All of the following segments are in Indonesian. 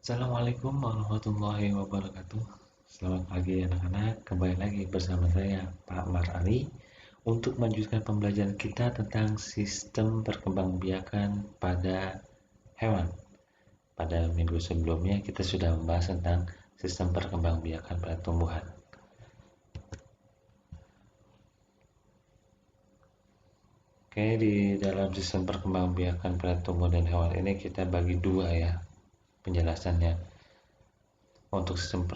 Assalamualaikum warahmatullahi wabarakatuh. Selamat pagi anak-anak, kembali lagi bersama saya Pak Mar Ali untuk melanjutkan pembelajaran kita tentang sistem perkembangbiakan pada hewan. Pada minggu sebelumnya kita sudah membahas tentang sistem perkembangbiakan pada tumbuhan. Oke, di dalam sistem perkembangbiakan pada tumbuhan dan hewan ini kita bagi dua ya penjelasannya. Untuk sistem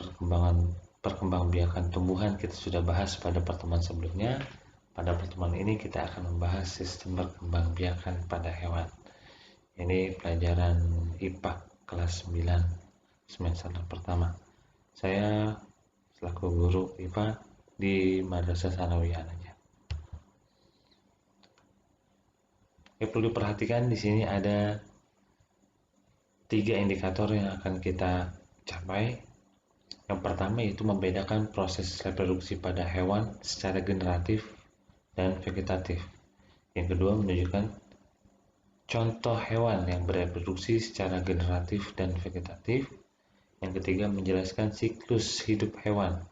perkembangbiakan tumbuhan kita sudah bahas pada pertemuan sebelumnya. Pada pertemuan ini kita akan membahas sistem perkembangbiakan pada hewan. Ini pelajaran IPA kelas 9 semester pertama. Saya selaku guru IPA di Madrasah Sanawiyah aja. Perlu diperhatikan di sini ada 3 indikator yang akan kita capai. Yang pertama yaitu membedakan proses reproduksi pada hewan secara generatif dan vegetatif. Yang kedua menunjukkan contoh hewan yang bereproduksi secara generatif dan vegetatif. Yang ketiga menjelaskan siklus hidup hewan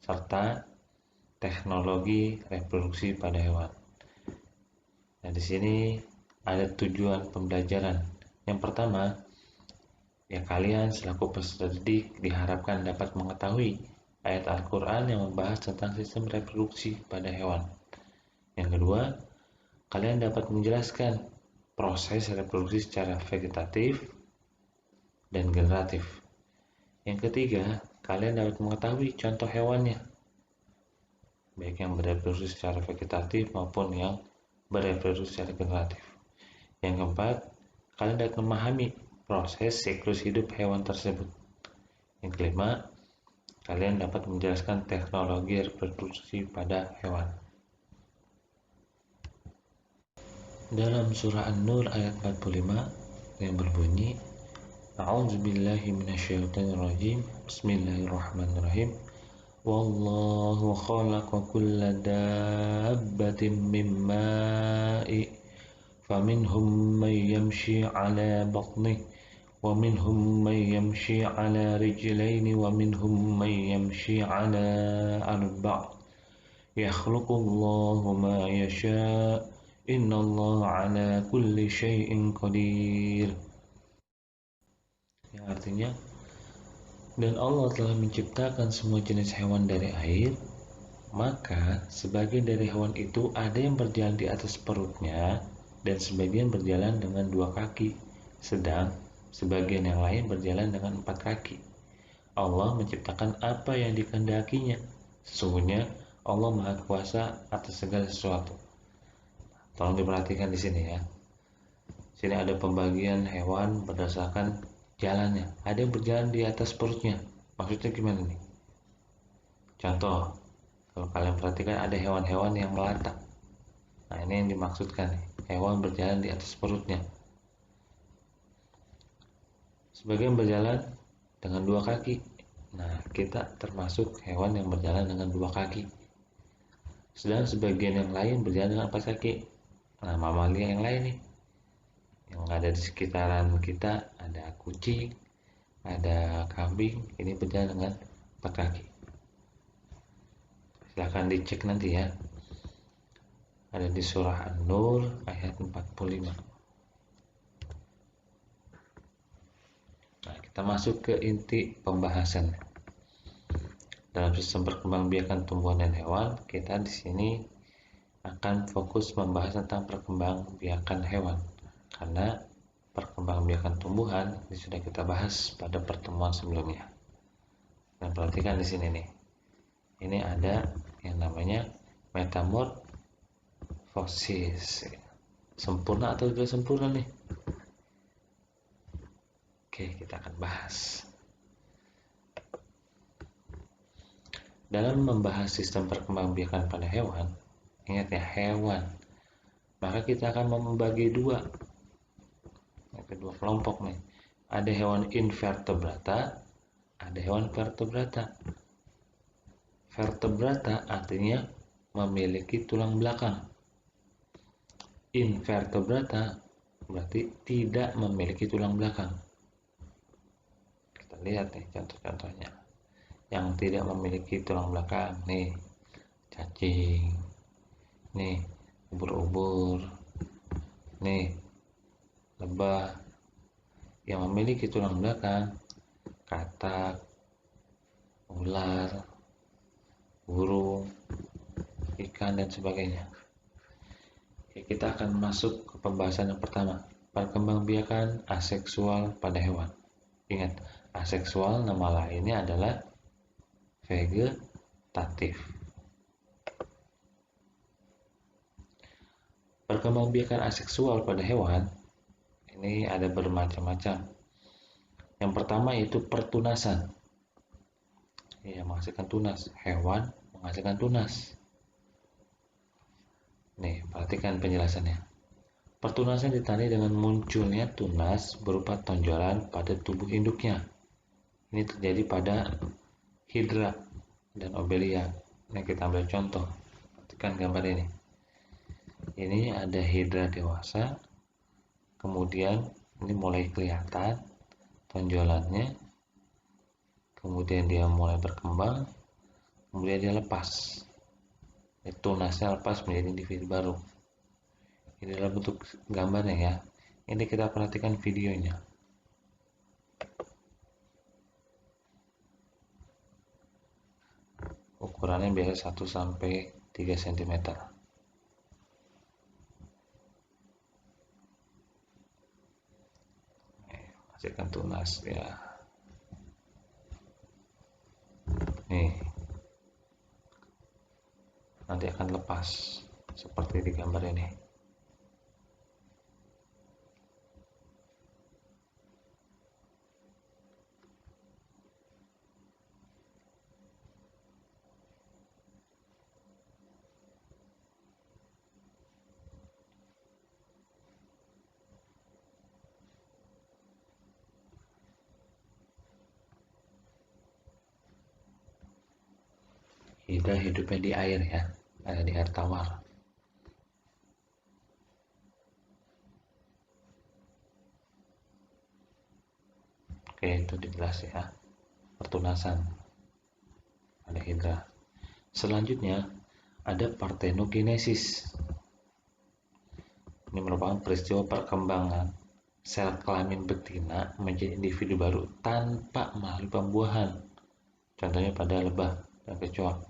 serta teknologi reproduksi pada hewan. Nah, di sini ada tujuan pembelajaran. Yang pertama, ya kalian selaku peserta didik diharapkan dapat mengetahui ayat Al-Quran yang membahas tentang sistem reproduksi pada hewan. Yang kedua, kalian dapat menjelaskan proses reproduksi secara vegetatif dan generatif. Yang ketiga, kalian dapat mengetahui contoh hewannya, baik yang bereproduksi secara vegetatif maupun yang bereproduksi secara generatif. Yang keempat, kalian dapat memahami proses siklus hidup hewan tersebut. Yang kelima, kalian dapat menjelaskan teknologi reproduksi pada hewan. Dalam surah An-Nur ayat 45 yang berbunyi, A'udzubillahi minasyaitonirrajim. Bismillahirrahmanirrahim. Wallahu khalaqa kulla dabbatin min ma'i faminhum man yamshi 'ala batnihi wa minhum man yamshi 'ala rijlaini wa minhum man yamshi 'ala arba'. Yakhluqullahu ma yasha'. Innallaha 'ala kulli syai'in qadir. Yang artinya, dan Allah telah menciptakan semua jenis hewan dari air, maka sebagian dari hewan itu ada yang berjalan di atas perutnya dan sebagian berjalan dengan 2 kaki, sedang sebagian yang lain berjalan dengan 4 kaki. Allah menciptakan apa yang dikehendakinya. Sesungguhnya Allah Maha Kuasa atas segala sesuatu. Tolong diperhatikan di sini ya. Sini ada pembagian hewan berdasarkan jalannya. Ada yang berjalan di atas perutnya. Maksudnya gimana nih? Contoh, kalau kalian perhatikan ada hewan-hewan yang melata. Nah, ini yang dimaksudkan nih. Hewan berjalan di atas perutnya. Sebagian berjalan dengan 2 kaki. Nah, kita termasuk hewan yang berjalan dengan 2 kaki. Sedang sebagian yang lain berjalan dengan 4 kaki. Nah, mamalia yang lain nih, yang ada di sekitaran kita, ada kucing, ada kambing, ini berjalan dengan 4 kaki. Silahkan dicek nanti ya, ada di surah An-Nur ayat 45. Nah, kita masuk ke inti pembahasan. Dalam sistem perkembangbiakan tumbuhan dan hewan, kita di sini akan fokus membahas tentang perkembangbiakan hewan, karena perkembangbiakan tumbuhan ini sudah kita bahas pada pertemuan sebelumnya. Dan perhatikan di sini nih, ini ada yang namanya metamorfosis. Sempurna atau tidak sempurna nih? Oke, kita akan bahas. Dalam membahas sistem perkembangbiakan pada hewan, ingat ya, hewan, maka kita akan membagi dua kedua kelompok nih. Ada hewan invertebrata, ada hewan vertebrata. Vertebrata artinya memiliki tulang belakang. Invertebrata berarti tidak memiliki tulang belakang. lihat nih contoh-contohnya yang tidak memiliki tulang belakang. Nih, cacing. Nih, ubur-ubur. Nih, lebah. Yang memiliki tulang belakang, katak, ular, burung, ikan, dan sebagainya. Oke, kita akan masuk ke pembahasan yang pertama, perkembangbiakan aseksual pada hewan. Ingat, aseksual nama lainnya adalah vegetatif. Perkembangbiakan aseksual pada hewan ini ada bermacam-macam. Yang pertama yaitu pertunasan. Ya, menghasilkan tunas. Hewan menghasilkan tunas. Nih, perhatikan penjelasannya. Pertunasan ditandai dengan munculnya tunas berupa tonjolan pada tubuh induknya. Ini terjadi pada hidra dan obelia. Nah, kita ambil contoh. Perhatikan gambar ini. Ini ada hidra dewasa. Kemudian ini mulai kelihatan tonjolannya. Kemudian dia mulai berkembang. Kemudian dia lepas. Tunasnya lepas menjadi individu baru. Ini adalah bentuk gambarnya ya. Ini kita perhatikan videonya. Ukurannya biasa 1 sampai 3 cm. Hasilkan tunas ya. Nih. Nanti akan lepas seperti di gambar ini. Hidra hidupnya di air ya, ada di air tawar. Oke, itu jelas ya, pertunasan pada hidra. Selanjutnya ada partenogenesis. Ini merupakan peristiwa perkembangan sel kelamin betina menjadi individu baru tanpa melalui pembuahan. Contohnya pada lebah dan kecoa.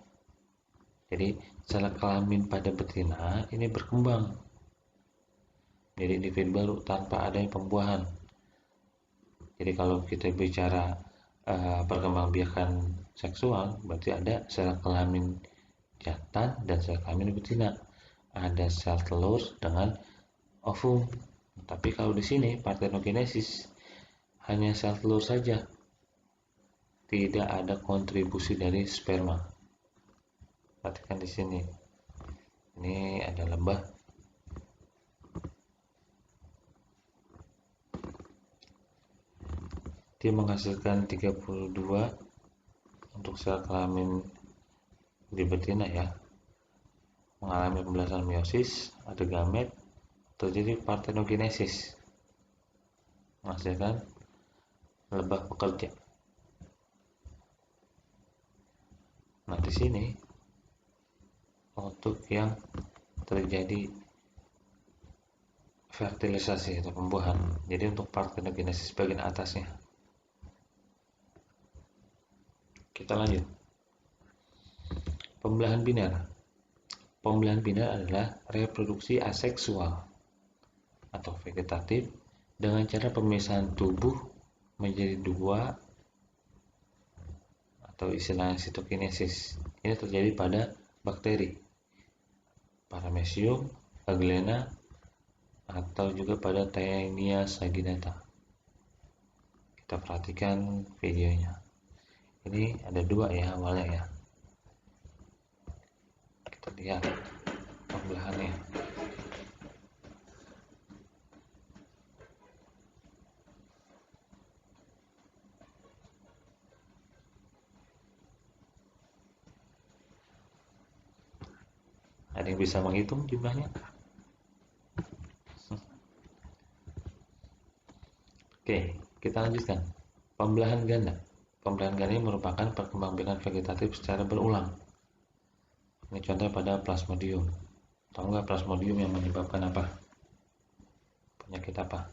Jadi sel kelamin pada betina ini berkembang menjadi individu baru tanpa adanya pembuahan. Jadi kalau kita bicara perkembangbiakan seksual, berarti ada sel kelamin jantan dan sel kelamin betina. Ada sel telur dengan ovum. Tapi kalau di sini partenogenesis hanya sel telur saja, tidak ada kontribusi dari sperma. Perhatikan di sini. Ini ada lebah. Dia menghasilkan 32 untuk sel kelamin di betina ya. Mengalami pembelasan meiosis, ada gamet, terjadi partenogenesis. Menghasilkan lebah pekerja. Nah, di sini untuk yang terjadi fertilisasi atau pembuahan. Jadi untuk partenogenesis bagian atasnya. Kita lanjut. Pembelahan biner. Pembelahan biner adalah reproduksi aseksual atau vegetatif dengan cara pemisahan tubuh menjadi dua atau istilahnya sitokinesis. Ini terjadi pada bakteri, Paramecium, Aglena, atau juga pada Taenia saginata. Kita perhatikan videonya. Ini ada dua ya awalnya ya. Kita lihat pembelahannya. Ada yang bisa menghitung jumlahnya? Oke, kita lanjutkan. Pembelahan ganda. Pembelahan ganda ini merupakan perkembangbiakan vegetatif secara berulang. Ini contohnya pada Plasmodium. Tahu nggak Plasmodium yang menyebabkan apa? Penyakit apa?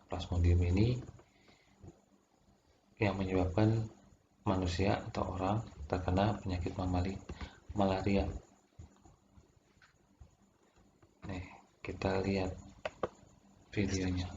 Plasmodium ini yang menyebabkan manusia atau orang terkena penyakit malaria. Nih, kita lihat videonya.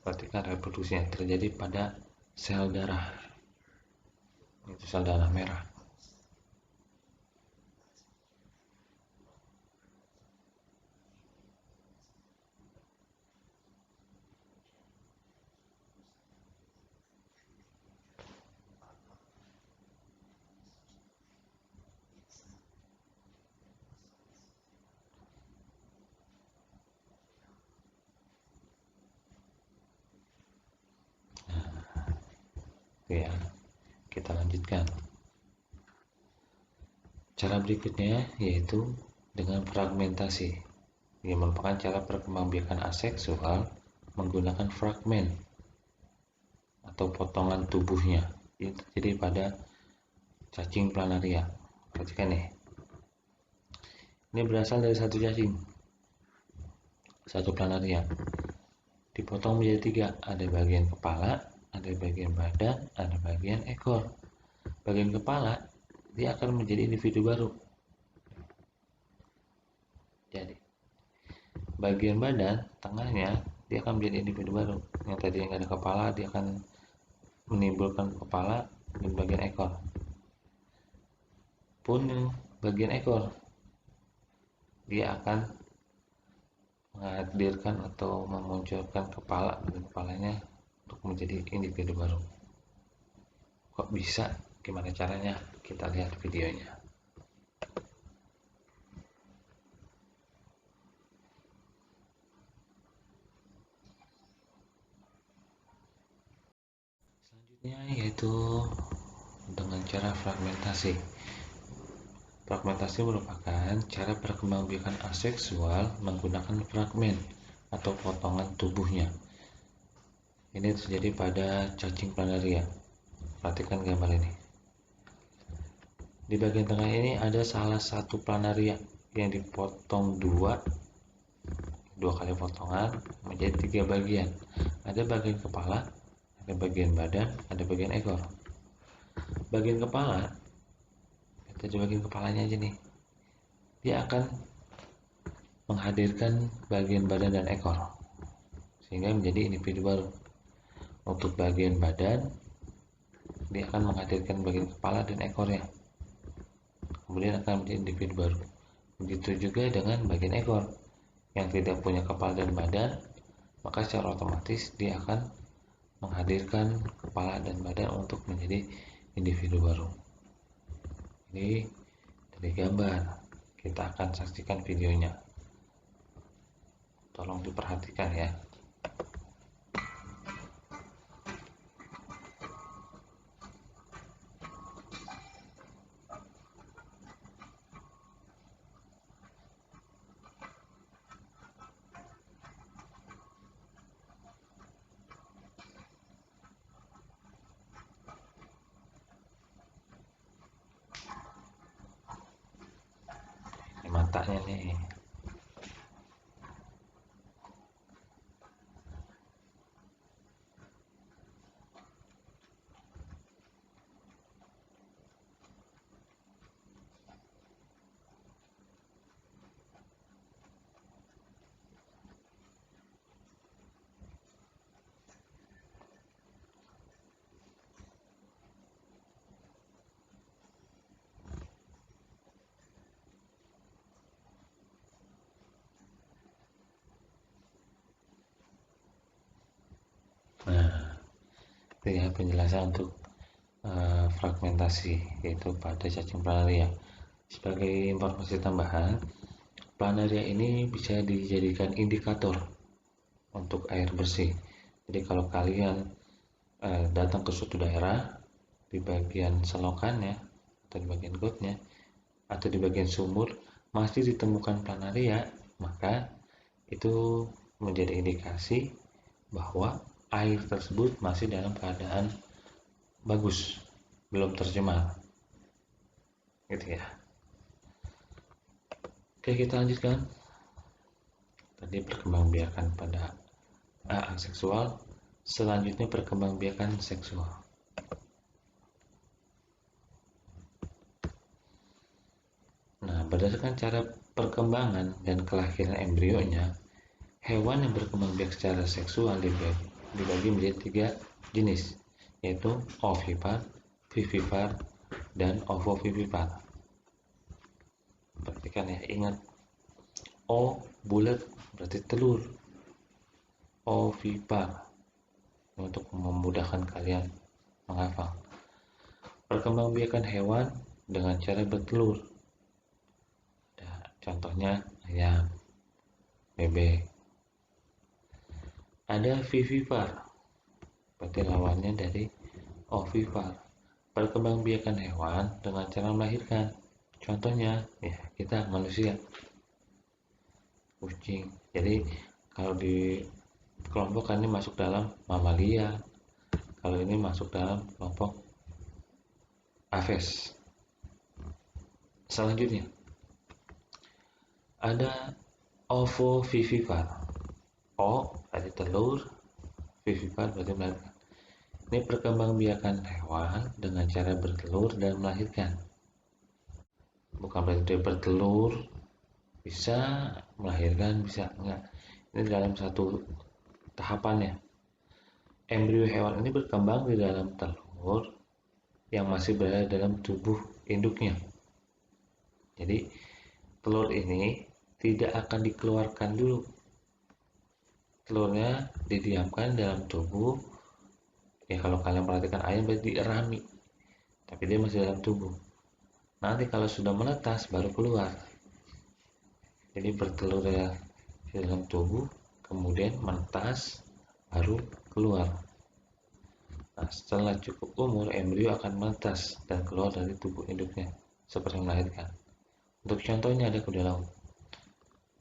Perhatikan reproduksi yang terjadi pada sel darah. Itu sel darah merah. Ya, kita lanjutkan. Cara berikutnya yaitu dengan fragmentasi. Ini merupakan cara perkembangbiakan aseksual menggunakan fragmen atau potongan tubuhnya. Ini terjadi pada cacing planaria. Perhatikan nih. Ini berasal dari satu cacing, satu planaria. Dipotong menjadi tiga. Ada bagian kepala, ada bagian badan, ada bagian ekor. Bagian kepala dia akan menjadi individu baru. Jadi bagian badan tengahnya dia akan menjadi individu baru. Yang tadi yang ada kepala dia akan menimbulkan kepala dan bagian ekor. Pun bagian ekor dia akan menghadirkan atau memunculkan kepala dan kepalanya untuk menjadi individu baru. Kok bisa? Gimana caranya? Kita lihat videonya. Selanjutnya yaitu dengan cara fragmentasi. Fragmentasi merupakan cara perkembangbiakan aseksual menggunakan fragmen atau potongan tubuhnya. Ini terjadi pada cacing planaria. Perhatikan gambar ini. Di bagian tengah ini ada salah satu planaria yang dipotong dua kali potongan menjadi tiga bagian. Ada bagian kepala, ada bagian badan, ada bagian ekor. Bagian kepala, kita coba bagian kepalanya aja nih. Dia akan menghadirkan bagian badan dan ekor sehingga menjadi individu baru. Untuk bagian badan, dia akan menghadirkan bagian kepala dan ekornya, kemudian akan menjadi individu baru. Begitu juga dengan bagian ekor yang tidak punya kepala dan badan, maka secara otomatis dia akan menghadirkan kepala dan badan untuk menjadi individu baru. Ini dari gambar, kita akan saksikan videonya. Tolong diperhatikan ya. Ini matanya nih. ya penjelasan untuk fragmentasi, yaitu pada cacing planaria. Sebagai informasi tambahan, planaria ini bisa dijadikan indikator untuk air bersih. Jadi kalau kalian datang ke suatu daerah, di bagian selokannya atau di bagian gotnya atau di bagian sumur masih ditemukan planaria, maka itu menjadi indikasi bahwa air tersebut masih dalam keadaan bagus, belum tercemar, gitu ya. Oke, kita lanjutkan. Tadi perkembangbiakan pada aseksual, selanjutnya perkembangbiakan seksual. Nah, berdasarkan cara perkembangan dan kelahiran embrionya, hewan yang berkembang biak secara seksual dibagi menjadi 3 jenis, yaitu ovipar, vivipar, dan ovovivipar. Perhatikan ya, ingat, O bulat berarti telur, ovipar untuk memudahkan kalian menghafal. Perkembangbiakan hewan dengan cara bertelur. Nah, contohnya ayam, bebek. Ada vivipar, berarti lawannya dari ovipar. Perkembangbiakan hewan dengan cara melahirkan. Contohnya ya kita manusia, kucing. Jadi kalau di kelompok ini masuk dalam mamalia, kalau ini masuk dalam kelompok aves. Selanjutnya ada ovovivipar. O berarti telur, vivipar berarti melahirkan. Ini perkembangbiakan hewan dengan cara bertelur dan melahirkan. Bukan berarti dia bertelur bisa, melahirkan bisa, enggak. Ini dalam satu tahapannya. Embrio hewan ini berkembang di dalam telur yang masih berada dalam tubuh induknya. Jadi telur ini tidak akan dikeluarkan dulu. Telurnya didiamkan dalam tubuh. Ya kalau kalian perhatikan ayam berarti dierami, tapi dia masih dalam tubuh. Nanti kalau sudah menetas baru keluar. Jadi bertelur ya di dalam tubuh, kemudian menetas, baru keluar. Nah, setelah cukup umur, embrio akan menetas dan keluar dari tubuh induknya, seperti melahirkan. Untuk contohnya ada kuda laut.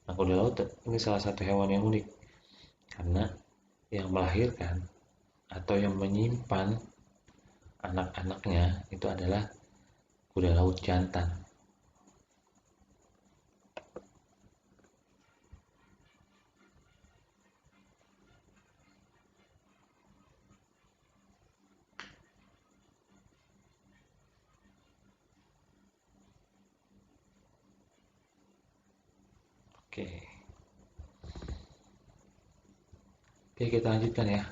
Nah, kuda laut ini salah satu hewan yang unik, karena yang melahirkan atau yang menyimpan anak-anaknya itu adalah kuda laut jantan. Oke. Oke, kita lanjutkan ya.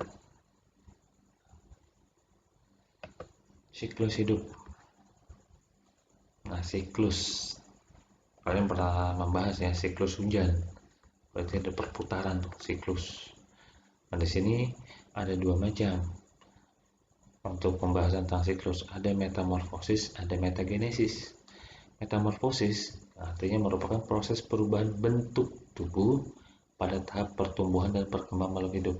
Siklus hidup. Nah, siklus. Kalian pernah membahas ya siklus hujan. Berarti ada perputaran tuh siklus. Nah, di sini ada 2 macam. Untuk pembahasan tentang siklus, ada metamorfosis, ada metagenesis. Metamorfosis artinya merupakan proses perubahan bentuk tubuh pada tahap pertumbuhan dan perkembangan makhluk hidup.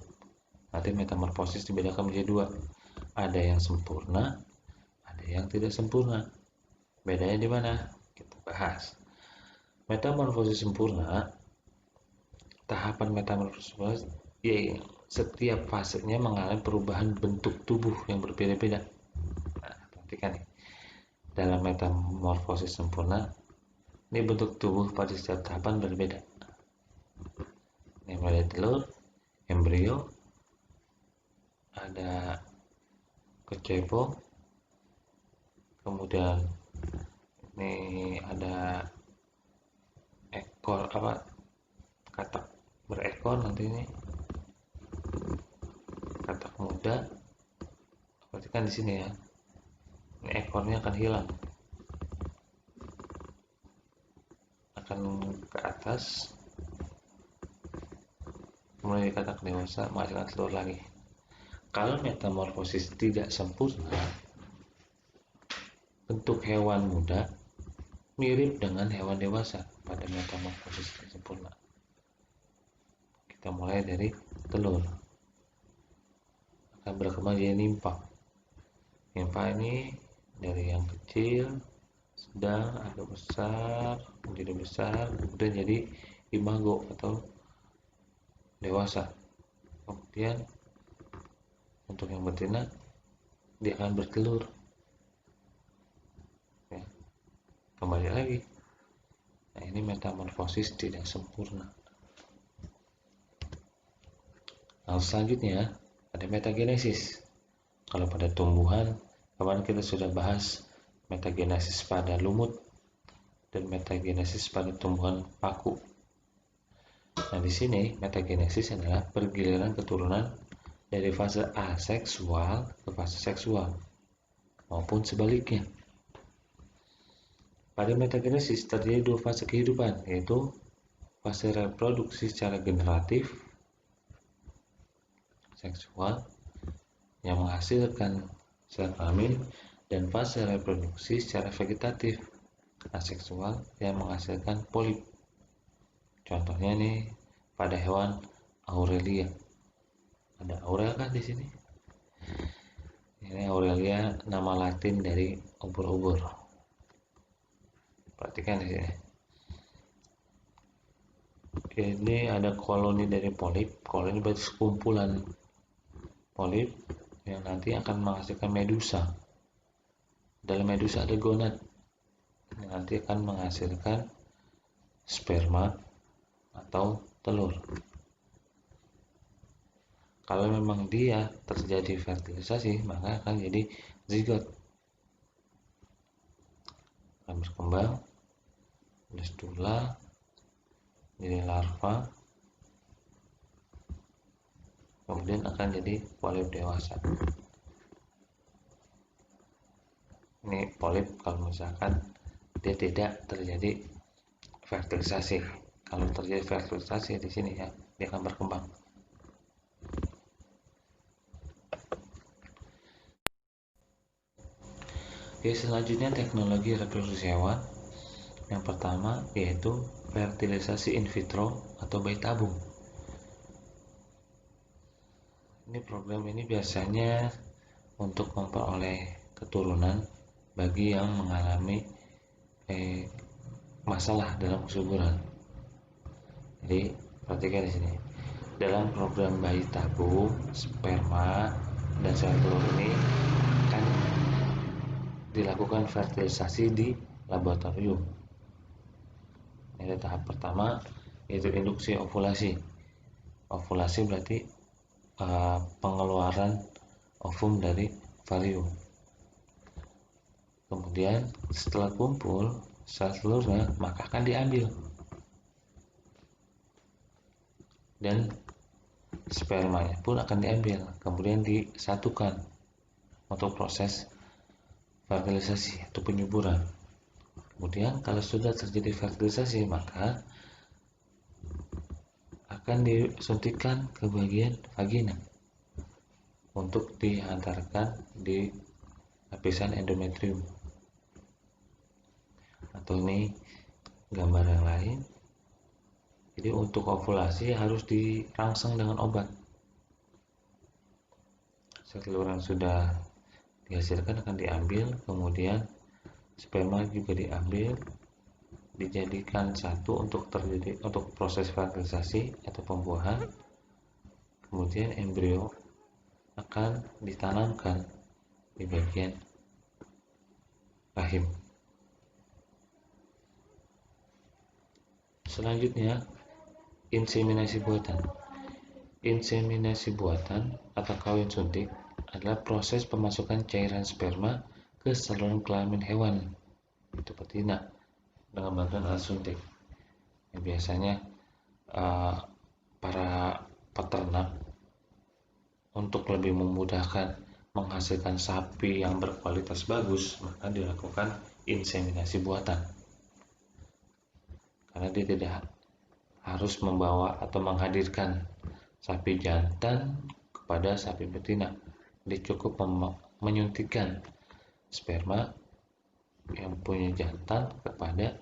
Nanti metamorfosis dibedakan menjadi 2. Ada yang sempurna, ada yang tidak sempurna. Bedanya di mana? Kita bahas. Metamorfosis sempurna, tahapan metamorfosis ya setiap fasenya mengalami perubahan bentuk tubuh yang berbeda-beda. Nah, perhatikan nih. Dalam metamorfosis sempurna, ini bentuk tubuh pada setiap tahapan berbeda. Ini mulai telur, embrio, ada kecebong, kemudian ini ada ekor katak berekor, nanti ini katak muda. Perhatikan di sini ya, ini ekornya akan hilang, akan ke atas, kemudian katak dewasa menghasilkan telur lagi. Kalau metamorfosis tidak sempurna, bentuk hewan muda mirip dengan hewan dewasa pada metamorfosis sempurna. Kita mulai dari telur, akan berkembang jadi nimfa. Nimfa ini dari yang kecil, sedang, agak besar, menjadi besar, kemudian jadi imago atau dewasa. Kemudian untuk yang betina, dia akan bertelur. Ya, kembali lagi. Nah, ini metamorfosis tidak sempurna. Nah, selanjutnya ada metagenesis. Kalau pada tumbuhan, kemarin kita sudah bahas metagenesis pada lumut dan metagenesis pada tumbuhan paku. Nah, di sini metagenesis adalah pergiliran keturunan dari fase aseksual ke fase seksual maupun sebaliknya. Pada metagenesis terjadi dua fase kehidupan, yaitu fase reproduksi secara generatif seksual yang menghasilkan sel kelamin dan fase reproduksi secara vegetatif aseksual yang menghasilkan polip. Contohnya nih pada hewan Aurelia. Ada Aurel kan di sini? Ini Aurelia nama Latin dari ubur-ubur. Perhatikan di sini. Ini ada koloni dari polip. Koloni berarti sekumpulan polip yang nanti akan menghasilkan medusa. Dalam medusa ada gonad yang nanti akan menghasilkan sperma atau telur. Kalau memang dia terjadi fertilisasi, maka akan jadi zigot, akan berkembang blastula jadi larva, kemudian akan jadi polip dewasa. Ini polip kalau misalkan dia tidak terjadi fertilisasi. Kalau terjadi fertilisasi di sini ya, dia akan berkembang. Oke, selanjutnya teknologi reproduksi hewan. Yang pertama yaitu fertilisasi in vitro atau bayi tabung. Ini program ini biasanya untuk memperoleh keturunan bagi yang mengalami masalah dalam kesuburan. Jadi perhatikan di sini. Dalam program bayi tabung, sperma dan sel telur ini akan dilakukan fertilisasi di laboratorium. Ini tahap pertama yaitu induksi ovulasi. Ovulasi berarti pengeluaran ovum dari valium. Kemudian setelah kumpul sel telurnya, maka akan diambil dan spermanya pun akan diambil, kemudian disatukan untuk proses fertilisasi atau penyuburan. Kemudian kalau sudah terjadi fertilisasi, maka akan disuntikkan ke bagian vagina untuk dihantarkan di lapisan endometrium. Atau ini gambar yang lain. Jadi untuk ovulasi harus dirangsang dengan obat. Sel telur yang sudah dihasilkan akan diambil, kemudian sperma juga diambil, dijadikan satu untuk proses fertilisasi atau pembuahan. Kemudian embrio akan ditanamkan di bagian rahim. Selanjutnya inseminasi buatan. Inseminasi buatan atau kawin suntik adalah proses pemasukan cairan sperma ke saluran kelamin hewan, itu betina, dengan bantuan alat suntik. Biasanya para peternak untuk lebih memudahkan menghasilkan sapi yang berkualitas bagus, maka dilakukan inseminasi buatan. Karena dia tidak harus membawa atau menghadirkan sapi jantan kepada sapi betina. Jadi cukup menyuntikkan sperma yang punya jantan kepada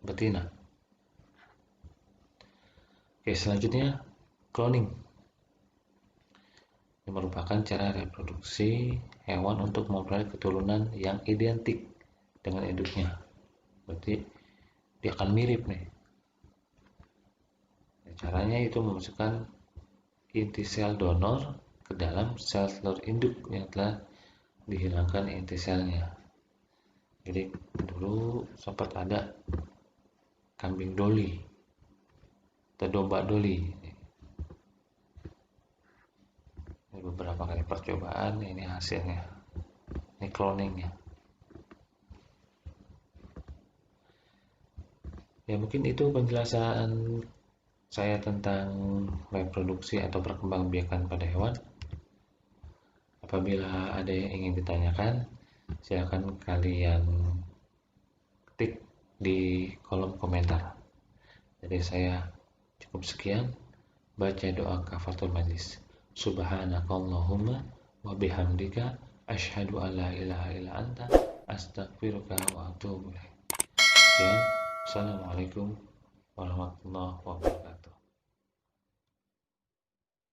betina. Oke, selanjutnya cloning. Ini merupakan cara reproduksi hewan untuk memperoleh keturunan yang identik dengan induknya. Berarti dia akan mirip nih. Caranya itu memasukkan inti sel donor ke dalam sel telur induk yang telah dihilangkan inti selnya. Jadi dulu sempat ada kambing doli atau domba doli. Ini beberapa kali percobaan, ini hasilnya. Ini cloningnya. Ya mungkin itu penjelasan saya tentang reproduksi atau perkembangbiakan pada hewan. Apabila ada yang ingin ditanyakan, silakan kalian ketik di kolom komentar. Jadi saya cukup sekian, baca doa kafaratul majlis. Subhanakallahumma wa bihamdika asyhadu an la ilaha illa anta astaghfiruka wa atubu ilaik. Sekian, assalamualaikum warahmatullahi wabarakatuh.